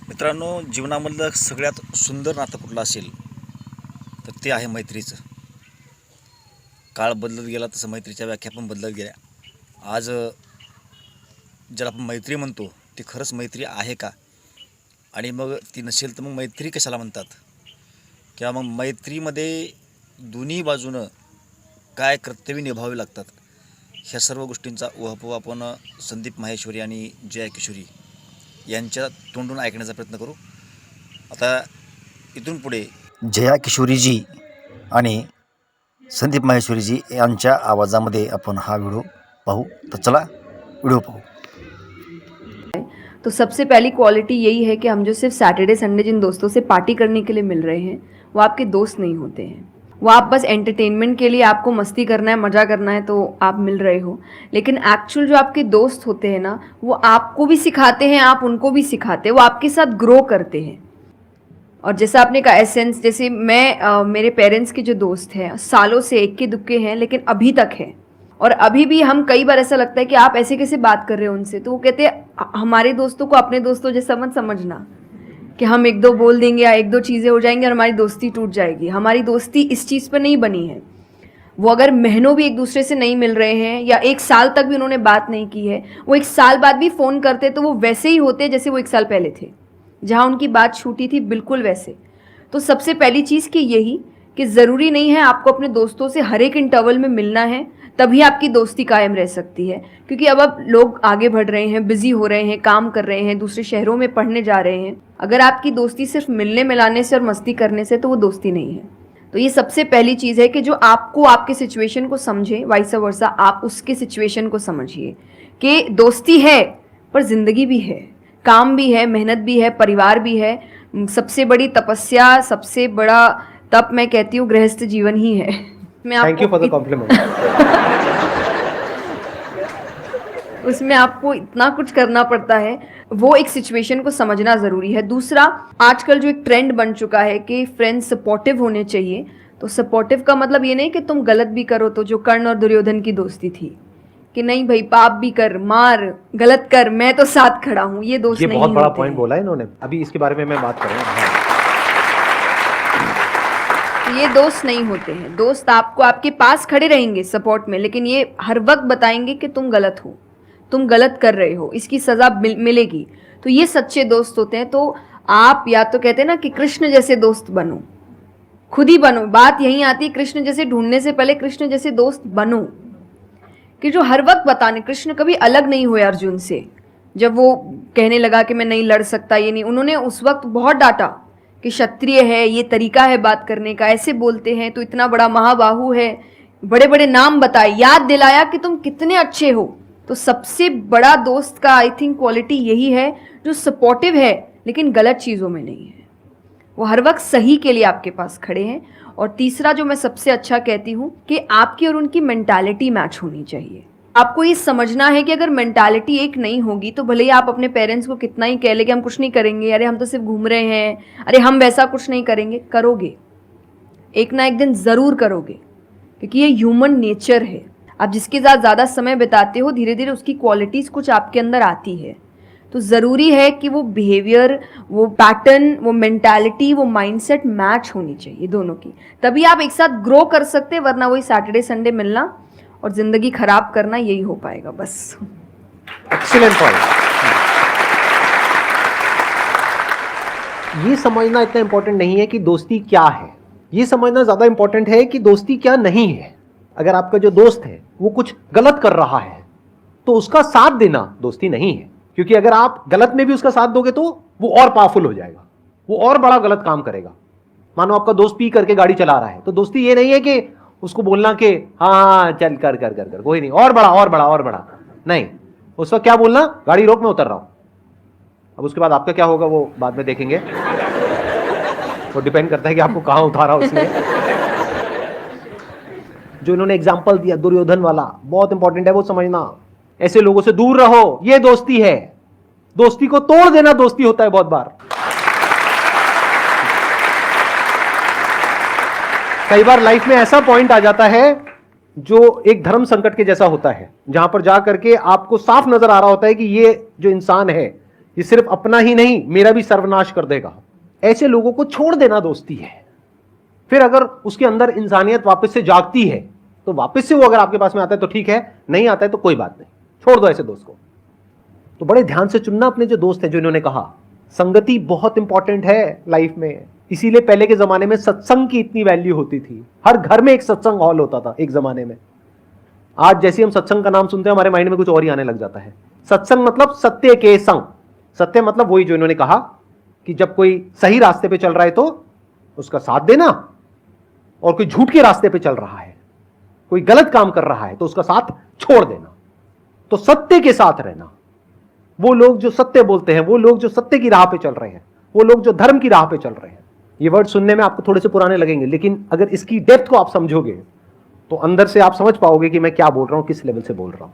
मित्रांनो, जीवनामधलं सगळ्यात सुंदर नातं कुठलं असेल तर ते आहे मैत्रीचं. काळ बदलत गेला तसं मैत्रीच्या व्याख्या पण बदलत गेल्या. आज ज्याला आपण मैत्री म्हणतो ती खरंच मैत्री आहे का, आणि मग ती नसेल तर मग मैत्री कशाला म्हणतात, किंवा मग मैत्रीमध्ये दोन्ही बाजूनं काय कर्तव्य निभावे लागतात, ह्या सर्व गोष्टींचा उहापोह आपण संदीप माहेश्वरी आणि जया किशोरी यांच्या तोंडून ऐकण्याचा प्रयत्न करू. आता इथून पुढे जया किशोरीजी आणि संदीप माहेश्वरीजी यांच्या आवाजामध्ये आपण हा व्हिडिओ पाहू. तर चला व्हिडिओ पाहू. तो सबसे पहली क्वालिटी यही है कि हम जो सिर्फ सैटरडे संडे जिन दोस्तों से पार्टी करने के लिए मिल रहे हैं वो आपके दोस्त नहीं होते हैं. वो आप बस एंटरटेनमेंट के लिए, आपको मस्ती करना है, मज़ा करना है तो आप मिल रहे हो. लेकिन एक्चुअल जो आपके दोस्त होते हैं ना, वो आपको भी सिखाते हैं, आप उनको भी सिखाते हैं, वो आपके साथ ग्रो करते हैं. और जैसा आपने कहा एसेंस, जैसे मैं मेरे पेरेंट्स के जो दोस्त हैं सालों से इक्के दुक्के हैं लेकिन अभी तक हैं. और अभी भी हम कई बार ऐसा लगता है कि आप ऐसे कैसे बात कर रहे हो उनसे, तो वो कहते हैं हमारे दोस्तों को अपने दोस्तों जैसा मत समझना कि हम एक दो बोल देंगे या एक दो चीज़ें हो जाएंगी और हमारी दोस्ती टूट जाएगी. हमारी दोस्ती इस चीज़ पर नहीं बनी है. वो अगर महीनों भी एक दूसरे से नहीं मिल रहे हैं या एक साल तक भी उन्होंने बात नहीं की है, वो एक साल बाद भी फ़ोन करते तो वो वैसे ही होते जैसे वो एक साल पहले थे, जहाँ उनकी बात छूटी थी बिल्कुल वैसे. तो सबसे पहली चीज़ कि यही कि ज़रूरी नहीं है आपको अपने दोस्तों से हर एक इंटरवल में मिलना है तभी आपकी दोस्ती कायम रह सकती है. क्योंकि अब लोग आगे बढ़ रहे हैं, बिजी हो रहे हैं, काम कर रहे हैं, दूसरे शहरों में पढ़ने जा रहे हैं. अगर आपकी दोस्ती सिर्फ मिलने मिलाने से और मस्ती करने से तो वो दोस्ती नहीं है. तो ये सबसे पहली चीज़ है कि जो आपको आपके सिचुएशन को समझे, वाइस वर्सा आप उसके सिचुएशन को समझिए कि दोस्ती है पर ज़िंदगी भी है, काम भी है, मेहनत भी है, परिवार भी है. सबसे बड़ी तपस्या, सबसे बड़ा तप मैं कहती हूँ गृहस्थ जीवन ही है. Thank you for the compliment. उसमें आपको इतना कुछ करना पड़ता है, वो एक सिचुएशन को समझना ज़रूरी है. दूसरा, आजकल जो एक ट्रेंड बन चुका है कि फ्रेंड्स सपोर्टिव होने चाहिए. तो सपोर्टिव का मतलब ये नहीं कि तुम गलत भी करो, तो जो कर्ण और दुर्योधन की दोस्ती थी कि नहीं भाई पाप भी कर, मार, गलत कर, मैं तो साथ खड़ा हूँ, ये दोस्त नहीं होते. ये बहुत बड़ा पॉइंट बोला है इन्होंने. अभी इसके बारे में मैं बात करूँगा. ये दोस्त नहीं होते हैं. दोस्त आपको आपके पास खड़े रहेंगे सपोर्ट में, लेकिन ये हर वक्त बताएंगे कि तुम गलत हो, तुम गलत कर रहे हो, इसकी सज़ा मिलेगी. तो ये सच्चे दोस्त होते हैं. तो आप या तो कहते हैं ना कि कृष्ण जैसे दोस्त बनो, खुद ही बनो. बात यहीं आती है, कृष्ण जैसे ढूंढने से पहले कृष्ण जैसे दोस्त बनो कि जो हर वक्त बताने. कृष्ण कभी अलग नहीं हुए अर्जुन से. जब वो कहने लगा कि मैं नहीं लड़ सकता, ये नहीं, उन्होंने उस वक्त बहुत डांटा कि क्षत्रिय है, ये तरीका है बात करने का, ऐसे बोलते हैं तो इतना बड़ा महाबाहु है, बड़े बड़े नाम बताए, याद दिलाया कि तुम कितने अच्छे हो. तो सबसे बड़ा दोस्त का आई थिंक क्वालिटी यही है जो सपोर्टिव है लेकिन गलत चीज़ों में नहीं है. वो हर वक्त सही के लिए आपके पास खड़े हैं. और तीसरा जो मैं सबसे अच्छा कहती हूँ कि आपकी और उनकी मेंटालिटी मैच होनी चाहिए. आपको ये समझना है कि अगर मेंटालिटी एक नहीं होगी तो भले ही आप अपने पेरेंट्स को कितना ही कह ले कि हम कुछ नहीं करेंगे, अरे हम तो सिर्फ घूम रहे हैं, अरे हम वैसा कुछ नहीं करेंगे, करोगे एक ना एक दिन ज़रूर करोगे. क्योंकि ये ह्यूमन नेचर है. आप जिसके साथ ज़्यादा समय बिताते हो धीरे धीरे उसकी क्वालिटीज़ कुछ आपके अंदर आती है. तो ज़रूरी है कि वो बिहेवियर, वो पैटर्न, वो मेंटालिटी, वो माइंडसेट मैच होनी चाहिए दोनों की. तभी आप एक साथ ग्रो कर सकते हैं, वरना वही सैटरडे संडे मिलना और ज़िंदगी खराब करना, यही हो पाएगा बस. Excellent point. ये समझना इतना इंपॉर्टेंट नहीं है कि दोस्ती क्या है, ये समझना ज़्यादा इंपॉर्टेंट है कि दोस्ती क्या नहीं है. अगर आपका जो दोस्त है वो कुछ गलत कर रहा है तो उसका साथ देना दोस्ती नहीं है. क्योंकि अगर आप गलत में भी उसका साथ दोगे तो वो और पावरफुल हो जाएगा, वो और बड़ा गलत काम करेगा. मानो आपका दोस्त पी करके गाड़ी चला रहा है तो दोस्ती ये नहीं है कि उसको बोलना कि हाँ चल कर कर कर कर कोई नहीं, और बड़ा और बड़ा और बड़ा नहीं. उस वक्त क्या बोलना, गाड़ी रोक, मैं उतर रहा हूं. अब उसके बाद आपका क्या होगा वो बाद में देखेंगे. वो डिपेंड करता है कि आपको कहां उतारा उसने. जो इन्होंने एग्जाम्पल दिया दुर्योधन वाला, बहुत इंपॉर्टेंट है वो समझना. ऐसे लोगों से दूर रहो, ये दोस्ती है. दोस्ती को तोड़ देना दोस्ती होता है बहुत बार. कई बार लाइफ में ऐसा पॉइंट आ जाता है जो एक धर्म संकट के जैसा होता है, जहां पर जा करके आपको साफ नजर आ रहा होता है कि ये जो इंसान है ये सिर्फ अपना ही नहीं मेरा भी सर्वनाश कर देगा। ऐसे लोगों को छोड़ देना दोस्ती है। फिर अगर उसके अंदर इंसानियत वापस से जागती है तो वापस से वो अगर आपके पास में आता है तो ठीक है, नहीं आता है तो कोई बात नहीं, छोड़ दो ऐसे दोस्त को। तो बड़े ध्यान से चुनना अपने जो दोस्त हैं। जो इन्होंने कहा संगति बहुत इंपॉर्टेंट है लाइफ में, इसीलिए पहले के जमाने में सत्संग की इतनी वैल्यू होती थी। हर घर में एक सत्संग हॉल होता था एक जमाने में। आज जैसे हम सत्संग का नाम सुनते हैं हमारे माइंड में कुछ और ही आने लग जाता है। सत्संग मतलब सत्य के संग। सत्य मतलब वही जो इन्होंने कहा कि जब कोई सही रास्ते पे चल रहा है तो उसका साथ देना, और कोई झूठ के रास्ते पे चल रहा है, कोई गलत काम कर रहा है तो उसका साथ छोड़ देना। तो सत्य के साथ रहना, वो लोग जो सत्य बोलते हैं, वो लोग जो सत्य की राह पे चल रहे हैं, वो लोग जो धर्म की राह पे चल रहे हैं। ये वर्ड सुनने में आपको थोड़े से पुराने लगेंगे, लेकिन अगर इसकी डेप्थ को आप समझोगे तो अंदर से आप समझ पाओगे कि मैं क्या बोल रहा हूं, किस लेवल से बोल रहा हूं।